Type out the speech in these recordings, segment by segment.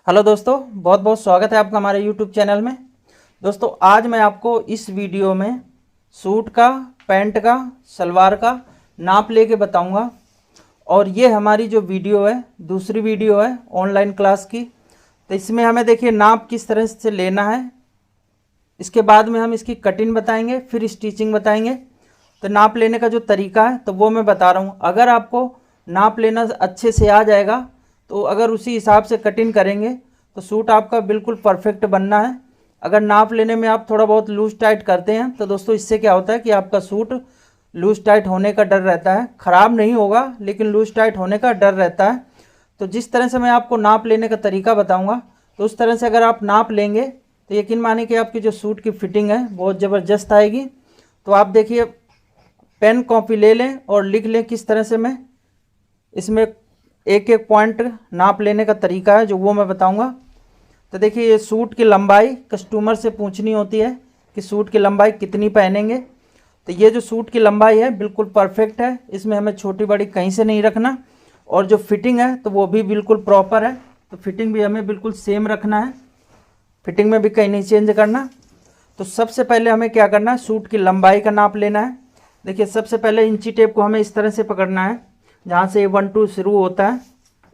Hello दोस्तों, बहुत बहुत स्वागत है आपका हमारे यूट्यूब चैनल में। दोस्तों आज मैं आपको इस वीडियो में सूट का, पैंट का, सलवार का नाप लेके बताऊंगा। और ये हमारी जो वीडियो है दूसरी वीडियो है ऑनलाइन क्लास की। तो इसमें हमें देखिए नाप किस तरह से लेना है, इसके बाद में हम इसकी कटिंग बताएंगे, फिर स्टिचिंग बताएंगे। तो नाप लेने का जो तरीका है तो वो मैं बता रहा हूँ। अगर आपको नाप लेना अच्छे से आ जाएगा तो अगर उसी हिसाब से कटिंग करेंगे तो सूट आपका बिल्कुल परफेक्ट बनना है। अगर नाप लेने में आप थोड़ा बहुत लूज टाइट करते हैं तो दोस्तों इससे क्या होता है कि आपका सूट लूज टाइट होने का डर रहता है। ख़राब नहीं होगा लेकिन लूज टाइट होने का डर रहता है। तो जिस तरह से मैं आपको नाप लेने का तरीका बताऊंगा तो उस तरह से अगर आप नाप लेंगे तो यकीन मानिए कि आपकी जो सूट की फिटिंग है बहुत ज़बरदस्त आएगी। तो आप देखिए, पेन कॉपी ले लें और लिख लें किस तरह से मैं इसमें एक एक पॉइंट नाप लेने का तरीका है जो वो मैं बताऊंगा। तो देखिए, ये सूट की लंबाई कस्टमर से पूछनी होती है कि सूट की लंबाई कितनी पहनेंगे। तो ये जो सूट की लंबाई है बिल्कुल परफेक्ट है, इसमें हमें छोटी बड़ी कहीं से नहीं रखना। और जो फिटिंग है तो वो भी बिल्कुल प्रॉपर है, तो फिटिंग भी हमें बिल्कुल सेम रखना है, फिटिंग में भी कहीं नहीं चेंज करना। तो सबसे पहले हमें क्या करना है, सूट की लंबाई का नाप लेना है। देखिए, सबसे पहले इंची टेप को हमें इस तरह से पकड़ना है, जहाँ से 1 2 शुरू होता है,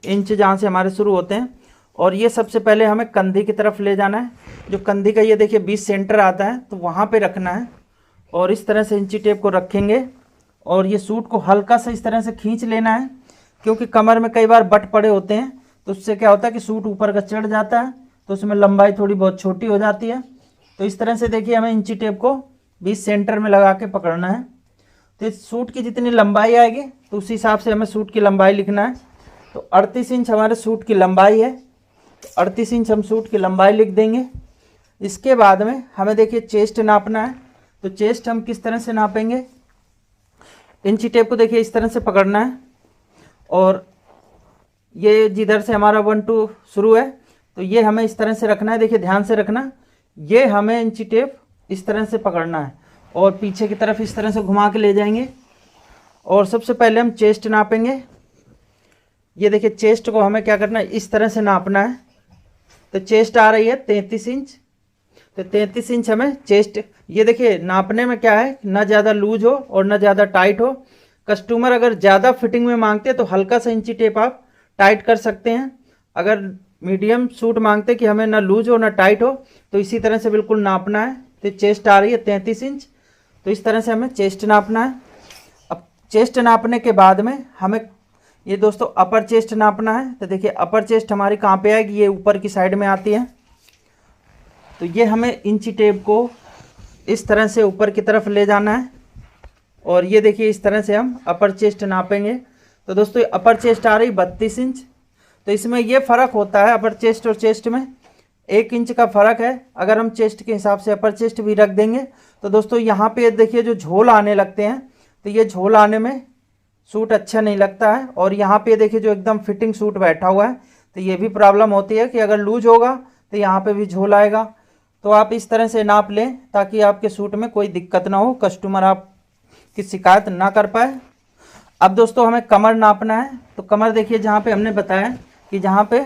इंच जहाँ से हमारे शुरू होते हैं। और ये सबसे पहले हमें कंधी की तरफ ले जाना है। जो कंधी का ये देखिए 20 सेंटर आता है तो वहाँ पे रखना है। और इस तरह से इंची टेप को रखेंगे और ये सूट को हल्का सा इस तरह से खींच लेना है, क्योंकि कमर में कई बार बट पड़े होते हैं तो उससे क्या होता है कि सूट ऊपर का चढ़ जाता है, तो उसमें लंबाई थोड़ी बहुत छोटी हो जाती है। तो इस तरह से देखिए हमें इंची टेप को 20 सेंटर में लगा के पकड़ना है। तो इस सूट की जितनी लंबाई आएगी तो उसी हिसाब से हमें सूट की लंबाई लिखना है। तो 38 इंच हमारे सूट की लंबाई है, तो 38 इंच हम सूट की लंबाई लिख देंगे। इसके बाद में हमें देखिए चेस्ट नापना है। तो चेस्ट हम किस तरह से नापेंगे, इंची टेप को देखिए इस तरह से पकड़ना है और ये जिधर से हमारा 1 2 शुरू है तो ये हमें इस तरह से रखना है। देखिए ध्यान से रखना, ये हमें इंची टेप इस तरह से पकड़ना है और पीछे की तरफ इस तरह से घुमा के ले जाएंगे। और सबसे पहले हम चेस्ट नापेंगे। ये देखिए चेस्ट को हमें क्या करना है, इस तरह से नापना है। तो चेस्ट आ रही है 33 इंच, तो 33 इंच हमें चेस्ट, ये देखिए नापने में क्या है, ना ज़्यादा लूज हो और ना ज़्यादा टाइट हो। कस्टमर अगर ज़्यादा फिटिंग में मांगते हैं तो हल्का सा इंची टेप आप टाइट कर सकते हैं। अगर मीडियम सूट मांगते कि हमें ना लूज हो ना टाइट हो तो इसी तरह से बिल्कुल नापना है। तो चेस्ट आ रही है 33 इंच, तो इस तरह से हमें चेस्ट नापना है। अब चेस्ट नापने के बाद में हमें ये दोस्तों अपर चेस्ट नापना है। तो देखिए अपर चेस्ट हमारी कहाँ पे आएगी, ये ऊपर की साइड में आती है। तो ये हमें इंची टेप को इस तरह से ऊपर की तरफ ले जाना है और ये देखिए इस तरह से हम अपर चेस्ट नापेंगे। तो दोस्तों अपर चेस्ट आ रही 32 इंच। तो इसमें ये फ़र्क होता है, अपर चेस्ट और चेस्ट में 1 इंच का फ़र्क है। अगर हम चेस्ट के हिसाब से अपर चेस्ट भी रख देंगे तो दोस्तों यहाँ पे देखिए जो झोल आने लगते हैं तो ये झोल आने में सूट अच्छा नहीं लगता है। और यहाँ पे देखिए जो एकदम फिटिंग सूट बैठा हुआ है तो ये भी प्रॉब्लम होती है कि अगर लूज होगा तो यहाँ पे भी झोल आएगा। तो आप इस तरह से नाप लें ताकि आपके सूट में कोई दिक्कत ना हो, कस्टमर आपकी शिकायत ना कर पाए। अब दोस्तों हमें कमर नापना है। तो कमर देखिए जहाँ पे हमने बताया कि जहाँ पे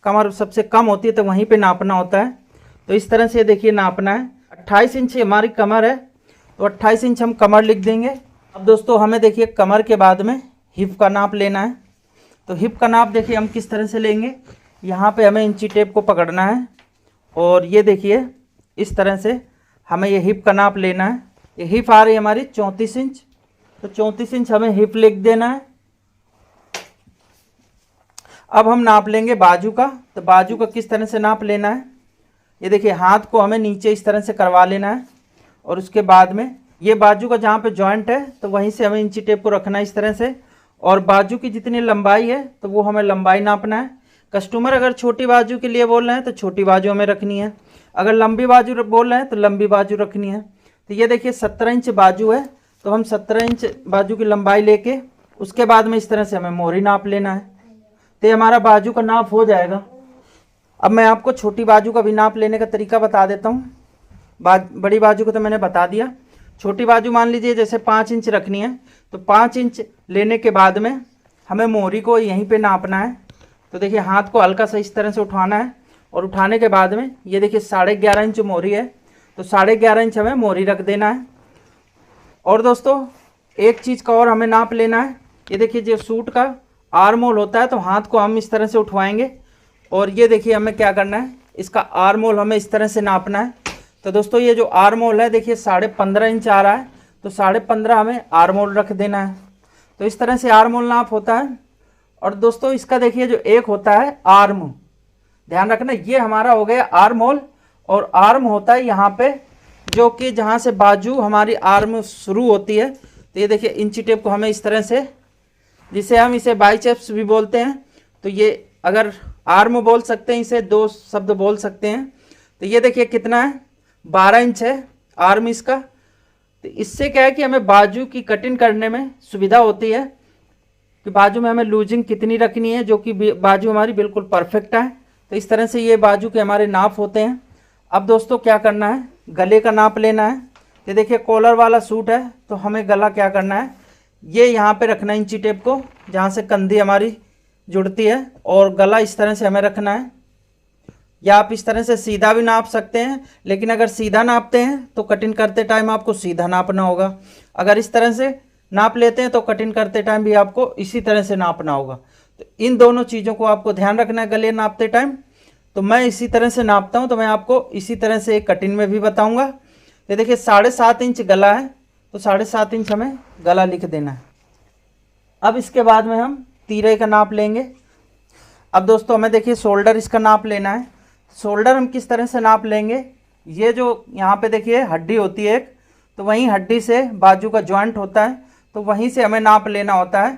कमर सबसे कम होती है तो वहीं पे नापना होता है। तो इस तरह से देखिए नापना है। 28 इंच हमारी कमर है तो 28 इंच हम कमर लिख देंगे। अब दोस्तों हमें देखिए कमर के बाद में हिप का नाप लेना है। तो हिप का नाप देखिए हम किस तरह से लेंगे, यहाँ पे हमें इंची टेप को पकड़ना है और ये देखिए इस तरह से हमें ये हिप का नाप लेना है। ये हिप आ रही है हमारी 34 इंच, तो 34 इंच हमें हिप लिख देना है। अब हम नाप लेंगे बाजू का। तो बाजू का किस तरह से नाप लेना है, ये देखिए हाथ को हमें नीचे इस तरह से करवा लेना है और उसके बाद में ये बाजू का जहाँ पे जॉइंट है तो वहीं से हमें इंची टेप को रखना है इस तरह से। और बाजू की जितनी लंबाई है तो वो हमें लंबाई नापना है। कस्टमर अगर छोटी बाजू के लिए बोल रहे हैं तो छोटी बाजू हमें रखनी है, अगर लंबी बाजू बोल रहे हैं तो लंबी बाजू रखनी है। तो ये देखिए 17 इंच बाजू है तो हम 17 इंच बाजू की लंबाई लेके उसके बाद में इस तरह से हमें मोहरी नाप लेना है। तो हमारा बाजू का नाप हो जाएगा। अब मैं आपको छोटी बाजू का भी नाप लेने का तरीका बता देता हूँ। बड़ी बाजू को तो मैंने बता दिया, छोटी बाजू मान लीजिए जैसे 5 इंच रखनी है तो 5 इंच लेने के बाद में हमें मोहरी को यहीं पे नापना है। तो देखिए हाथ को हल्का सा इस तरह से उठाना है और उठाने के बाद में ये देखिए 11.5 इंच मोहरी है, तो 11.5 इंच हमें मोहरी रख देना है। और दोस्तों एक चीज़ का और हमें नाप लेना है। ये देखिए जो सूट का आर्म होल होता है तो हाथ को हम इस तरह से उठवाएंगे और ये देखिए हमें क्या करना है, इसका आर्म होल हमें इस तरह से नापना है। तो दोस्तों ये जो आर्म होल है देखिए 15.5 इंच आ रहा है, तो 15.5 हमें आर्म होल रख देना है। तो इस तरह से आर्म होल नाप होता है। और दोस्तों इसका देखिए जो एक होता है आर्म, ध्यान रखना ये हमारा हो गया आर्म होल। और आर्म होता है यहाँ पे जो कि जहाँ से बाजू हमारी आर्म शुरू होती है। तो ये देखिए इंची टेप को हमें इस तरह से, जिसे हम इसे बाइसेप्स भी बोलते हैं, तो ये अगर आर्म बोल सकते हैं, इसे 2 शब्द बोल सकते हैं। तो ये देखिए कितना है, 12 इंच है आर्म इसका। तो इससे क्या है कि हमें बाजू की कटिंग करने में सुविधा होती है कि बाजू में हमें लूजिंग कितनी रखनी है, जो कि बाजू हमारी बिल्कुल परफेक्ट है। तो इस तरह से ये बाजू के हमारे नाप होते हैं। अब दोस्तों क्या करना है, गले का नाप लेना है। ये देखिए कॉलर वाला सूट है तो हमें गला क्या करना है, ये यहाँ पे रखना है इंची टेप को, जहाँ से कंधी हमारी जुड़ती है, और गला इस तरह से हमें रखना है। या आप इस तरह से सीधा भी नाप सकते हैं, लेकिन अगर सीधा नापते हैं तो कटिंग करते टाइम आपको सीधा नापना होगा। अगर इस तरह से नाप लेते हैं तो कटिंग करते टाइम भी आपको इसी तरह से नापना होगा। तो इन दोनों चीज़ों को आपको ध्यान रखना है गले नापते टाइम। तो मैं इसी तरह से नापता हूँ, तो मैं आपको इसी तरह से कटिंग में भी बताऊँगा। ये देखिए 7.5 इंच गला है, तो 7.5 इंच हमें गला लिख देना है। अब इसके बाद में हम तीरे का नाप लेंगे। अब दोस्तों हमें देखिए शोल्डर इसका नाप लेना है। शोल्डर हम किस तरह से नाप लेंगे, ये जो यहाँ पे देखिए हड्डी होती है एक, तो वहीं हड्डी से बाजू का जॉइंट होता है, तो वहीं से हमें नाप लेना होता है।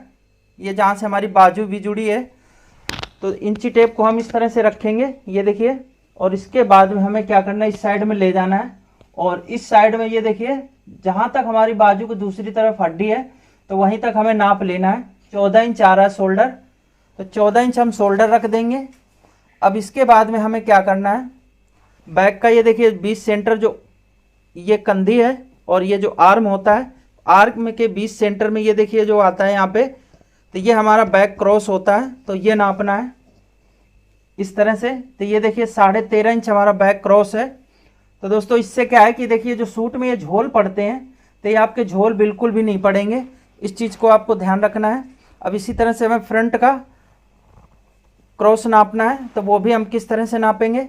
ये जहाँ से हमारी बाजू भी जुड़ी है, तो इंची टेप को हम इस तरह से रखेंगे, ये देखिए। और इसके बाद में हमें क्या करना है, इस साइड में ले जाना है, और इस साइड में ये देखिए जहाँ तक हमारी बाजू की दूसरी तरफ हड्डी है तो वहीं तक हमें नाप लेना है। 14 इंच आ रहा है शोल्डर, तो 14 इंच हम शोल्डर रख देंगे। अब इसके बाद में हमें क्या करना है, बैक का ये देखिए 20 सेंटर जो ये कंधी है और ये जो आर्म होता है, आर्म के 20 सेंटर में ये देखिए जो आता है यहाँ पे, तो ये हमारा बैक क्रॉस होता है, तो ये नापना है इस तरह से। तो ये देखिए 13.5 इंच हमारा बैक क्रॉस है। तो दोस्तों इससे क्या है कि देखिए जो सूट में ये झोल पड़ते हैं तो ये आपके झोल बिल्कुल भी नहीं पड़ेंगे, इस चीज़ को आपको ध्यान रखना है। अब इसी तरह से हमें फ्रंट का क्रॉस नापना है, तो वो भी हम किस तरह से नापेंगे,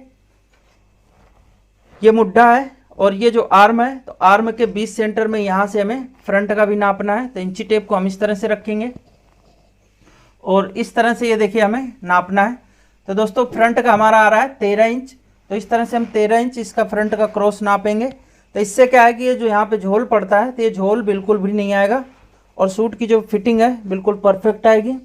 ये मुड्ढा है और ये जो आर्म है, तो आर्म के 20 सेंटर में यहाँ से हमें फ्रंट का भी नापना है। तो इंची टेप को हम इस तरह से रखेंगे और इस तरह से ये देखिए हमें नापना है। तो दोस्तों फ्रंट का हमारा आ रहा है 13 इंच, तो इस तरह से हम 13 इंच इसका फ्रंट का क्रॉस नापेंगे। तो इससे क्या है कि ये जो यहाँ पे झोल पड़ता है तो ये झोल बिल्कुल भी नहीं आएगा और सूट की जो फिटिंग है बिल्कुल परफेक्ट आएगी।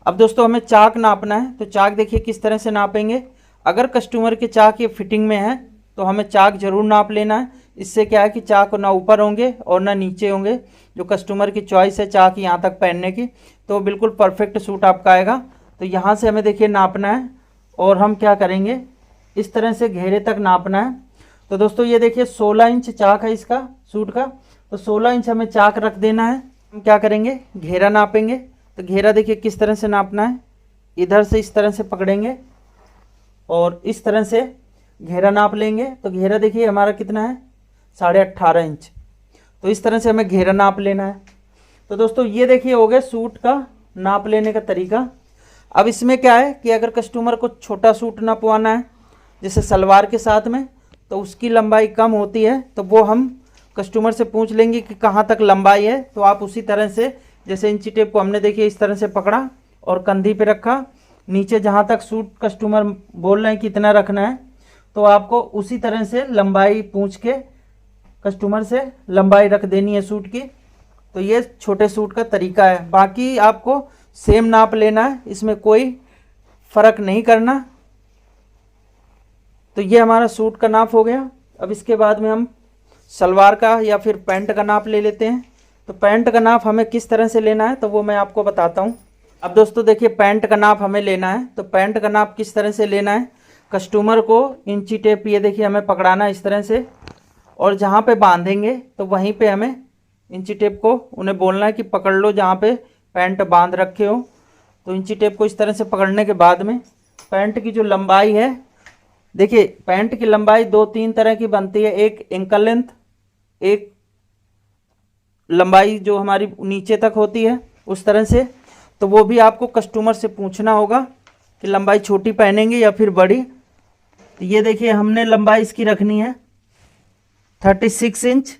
अब दोस्तों हमें चाक नापना है, तो चाक देखिए किस तरह से नापेंगे। अगर कस्टमर के चाक ये फिटिंग में है तो हमें चाक जरूर नाप लेना है। इससे क्या है कि चाक ना ऊपर होंगे और ना नीचे होंगे, जो कस्टमर की चॉइस है चाक यहाँ तक पहनने की, तो बिल्कुल परफेक्ट सूट आपका आएगा। तो यहाँ से हमें देखिए नापना है और हम क्या करेंगे, इस तरह से घेरे तक नापना है। तो दोस्तों ये देखिए 16 इंच चाक है इसका सूट का, तो 16 इंच हमें चाक रख देना है। हम क्या करेंगे, घेरा नापेंगे। तो घेरा देखिए किस तरह से नापना है, इधर से इस तरह से पकड़ेंगे और इस तरह से घेरा नाप लेंगे। तो घेरा देखिए हमारा कितना है, 18.5 इंच। तो इस तरह से हमें घेरा नाप लेना है। तो दोस्तों ये देखिए हो गया सूट का नाप लेने का तरीका। अब इसमें क्या है कि अगर कस्टमर को छोटा सूट नापवाना है जैसे सलवार के साथ में, तो उसकी लंबाई कम होती है, तो वो हम कस्टमर से पूछ लेंगे कि कहाँ तक लंबाई है। तो आप उसी तरह से जैसे इंची टेप को हमने देखिए इस तरह से पकड़ा और कंधी पे रखा, नीचे जहाँ तक सूट कस्टमर बोल रहे हैं कितना रखना है, तो आपको उसी तरह से लंबाई पूछ के कस्टमर से लंबाई रख देनी है सूट की। तो ये छोटे सूट का तरीका है। बाकी आपको सेम नाप लेना है, इसमें कोई फ़र्क नहीं करना। तो ये हमारा सूट का नाप हो गया। अब इसके बाद में हम सलवार का या फिर पैंट का नाप ले लेते हैं। तो पैंट का नाप हमें किस तरह से लेना है तो वो मैं आपको बताता हूँ। अब दोस्तों देखिए पैंट का नाप हमें लेना है। तो पैंट का नाप किस तरह से लेना है, कस्टमर को इंची टेप ये देखिए हमें पकड़ाना है इस तरह से, और जहाँ पे बांधेंगे तो वहीं पे हमें इंची टेप को उन्हें बोलना है कि पकड़ लो जहाँ पे पैंट बांध रखे हो। तो इंची टेप को इस तरह से पकड़ने के बाद में पैंट की जो लंबाई है देखिए पैंट की लंबाई 2-3 तरह की बनती है, एक एंकल लेंथ, एक लंबाई जो हमारी नीचे तक होती है उस तरह से। तो वो भी आपको कस्टमर से पूछना होगा कि लंबाई छोटी पहनेंगे या फिर बड़ी। तो ये देखिए हमने लंबाई इसकी रखनी है 36 इंच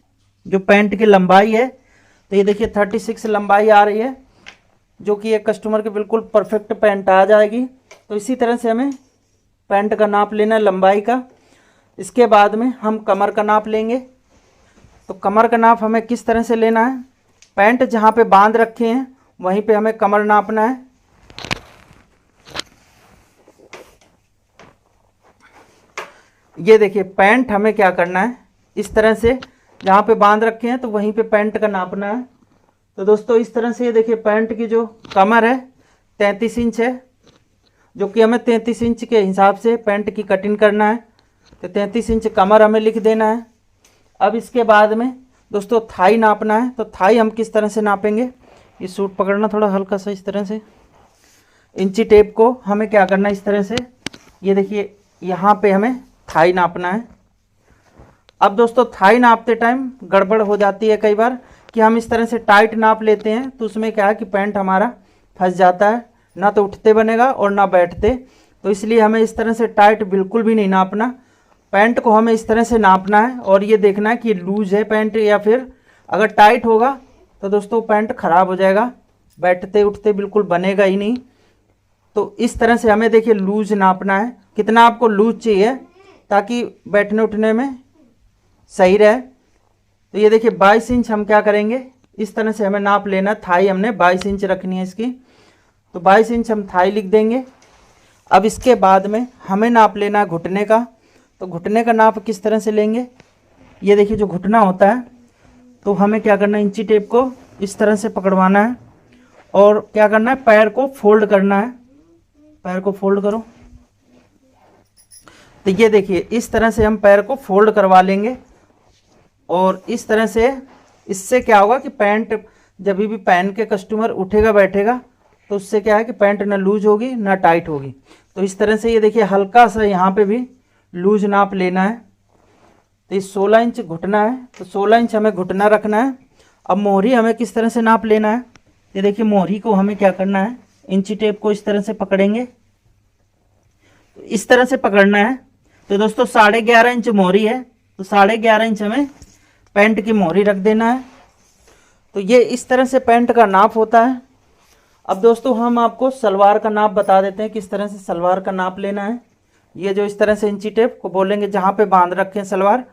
जो पैंट की लंबाई है। तो ये देखिए 36 लंबाई आ रही है, जो कि एक कस्टमर के बिल्कुल परफेक्ट पैंट आ जाएगी। तो इसी तरह से हमें पैंट का नाप लेना है लंबाई का। इसके बाद में हम कमर का नाप लेंगे। तो कमर का नाप हमें किस तरह से लेना है, पैंट जहाँ पे बांध रखे हैं वहीं पे हमें कमर नापना है। ये देखिए पैंट हमें क्या करना है, इस तरह से जहाँ पे बांध रखे हैं तो वहीं पे पैंट का नापना है। तो दोस्तों इस तरह से ये देखिए पैंट की जो कमर है 33 इंच है, जो कि हमें 33 इंच के हिसाब से पैंट की कटिंग करना है। तो 33 इंच कमर हमें लिख देना है। अब इसके बाद में दोस्तों थाई नापना है। तो थाई हम किस तरह से नापेंगे, ये सूट पकड़ना थोड़ा हल्का सा इस तरह से। इंची टेप को हमें क्या करना है इस तरह से, ये देखिए यहाँ पे हमें थाई नापना है। अब दोस्तों थाई नापते टाइम गड़बड़ हो जाती है कई बार कि हम इस तरह से टाइट नाप लेते हैं, तो उसमें क्या है कि पैंट हमारा फंस जाता है, ना तो उठते बनेगा और ना बैठते। तो इसलिए हमें इस तरह से टाइट बिल्कुल भी नहीं नापना। पैंट को हमें इस तरह से नापना है और ये देखना है कि लूज है पैंट या फिर अगर टाइट होगा तो दोस्तों पैंट ख़राब हो जाएगा, बैठते उठते बिल्कुल बनेगा ही नहीं। तो इस तरह से हमें देखिए लूज नापना है, कितना आपको लूज चाहिए ताकि बैठने उठने में सही रहे। तो ये देखिए 22 इंच हम क्या करेंगे, इस तरह से हमें नाप लेना। थाई हमने 22 इंच रखनी है इसकी, तो 22 इंच हम थाई लिख देंगे। अब इसके बाद में हमें नाप लेना घुटने का। तो घुटने का नाप किस तरह से लेंगे, ये देखिए जो घुटना होता है तो हमें क्या करना है, इंची टेप को इस तरह से पकड़वाना है और क्या करना है, पैर को फोल्ड करना है। पैर को फोल्ड करो। तो ये देखिए इस तरह से हम पैर को फोल्ड करवा लेंगे और इस तरह से, इससे क्या होगा कि पैंट जब भी पहन के कस्टमर उठेगा बैठेगा तो उससे क्या है कि पैंट ना लूज होगी ना टाइट होगी। तो इस तरह से ये देखिए हल्का सा यहाँ पे भी लूज नाप लेना है। तो ये 16 इंच घुटना है, तो 16 इंच हमें घुटना रखना है। अब मोहरी हमें किस तरह से नाप लेना है, ये देखिए मोहरी को हमें क्या करना है, इंची टेप को इस तरह से पकड़ेंगे, तो इस तरह से पकड़ना है। तो दोस्तों 11.5 इंच मोहरी है, तो 11.5 इंच हमें पैंट की मोहरी रख देना है। तो ये इस तरह से पैंट का नाप होता है। अब दोस्तों हम आपको सलवार का नाप बता देते हैं किस तरह से सलवार का नाप लेना है। ये जो इस तरह से इंची टेप को बोलेंगे जहाँ पे बांध रखे हैं सलवार,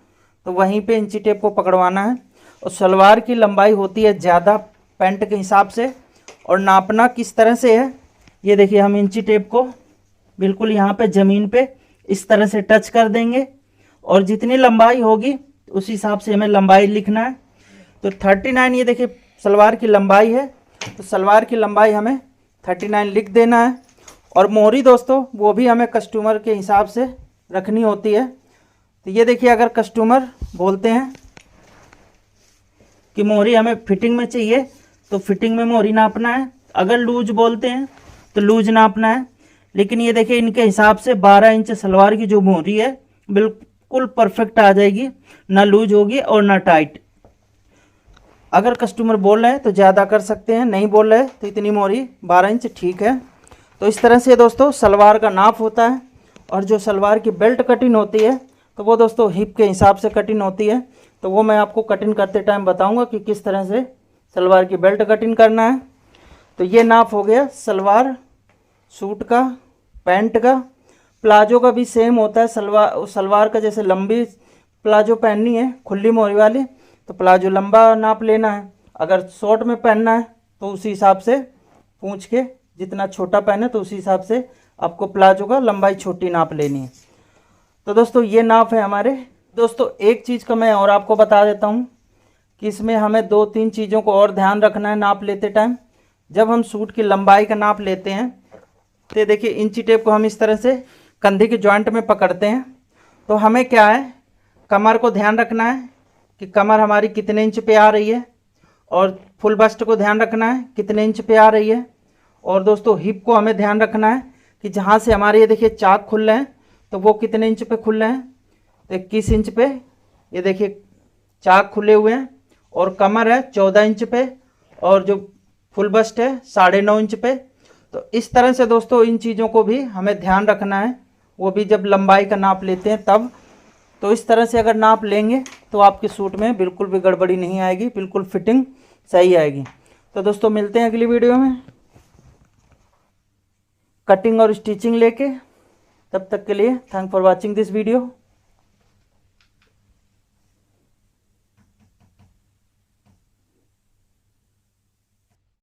तो वहीं पे इंची टेप को पकड़वाना है। और सलवार की लंबाई होती है ज़्यादा पैंट के हिसाब से, और नापना किस तरह से है, ये देखिए हम इंची टेप को बिल्कुल यहाँ पे ज़मीन पे इस तरह से टच कर देंगे और जितनी लंबाई होगी उस हिसाब से हमें लंबाई लिखना है। तो 39 ये देखिए सलवार की लंबाई है, तो सलवार की लंबाई हमें 39 लिख देना है। और मोहरी दोस्तों वो भी हमें कस्टमर के हिसाब से रखनी होती है। तो ये देखिए अगर कस्टमर बोलते हैं कि मोहरी हमें फिटिंग में चाहिए तो फिटिंग में मोहरी नापना है, अगर लूज बोलते हैं तो लूज नापना है। लेकिन ये देखिए इनके हिसाब से 12 इंच सलवार की जो मोहरी है बिल्कुल परफेक्ट आ जाएगी, ना लूज होगी और ना टाइट। अगर कस्टमर बोल रहे हैं तो ज़्यादा कर सकते हैं, नहीं बोल रहे तो इतनी मोहरी 12 इंच ठीक है। तो इस तरह से दोस्तों सलवार का नाप होता है। और जो सलवार की बेल्ट कटिंग होती है तो वो दोस्तों हिप के हिसाब से कटिंग होती है, तो वो मैं आपको कटिंग करते टाइम बताऊंगा कि किस तरह से सलवार की बेल्ट कटिंग करना है। तो ये नाप हो गया सलवार सूट का, पैंट का। प्लाजो का भी सेम होता है, सलवार का जैसे लंबी प्लाजो पहननी है खुली मोहरी वाली तो प्लाजो लंबा नाप लेना है, अगर शॉर्ट में पहनना है तो उसी हिसाब से पूंछ के जितना छोटा पहने तो उसी हिसाब से आपको प्लाजो का लंबाई छोटी नाप लेनी है। तो दोस्तों ये नाप है हमारे। दोस्तों एक चीज़ का मैं और आपको बता देता हूँ कि इसमें हमें 2-3 चीज़ों को और ध्यान रखना है नाप लेते टाइम। जब हम सूट की लंबाई का नाप लेते हैं तो देखिए इंची टेप को हम इस तरह से कंधे के जॉइंट में पकड़ते हैं, तो हमें क्या है कमर को ध्यान रखना है कि कमर हमारी कितने इंच पे आ रही है, और फुल बस्ट को ध्यान रखना है कितने इंच पे आ रही है। और दोस्तों हिप को हमें ध्यान रखना है कि जहाँ से हमारे ये देखिए चाक खुल रहे हैं तो वो कितने इंच पे खुल रहे हैं, तो 21 इंच पे। ये देखिए चाक खुले हुए हैं, और कमर है 14 इंच पे, और जो फुल बस्ट है 9.5 इंच पे। तो इस तरह से दोस्तों इन चीज़ों को भी हमें ध्यान रखना है, वो भी जब लंबाई का नाप लेते हैं तब। तो इस तरह से अगर नाप लेंगे तो आपके सूट में बिल्कुल भी गड़बड़ी नहीं आएगी, बिल्कुल फिटिंग सही आएगी। तो दोस्तों मिलते हैं अगली वीडियो में कटिंग और स्टिचिंग लेके। तब तक के लिए thank for watching this video.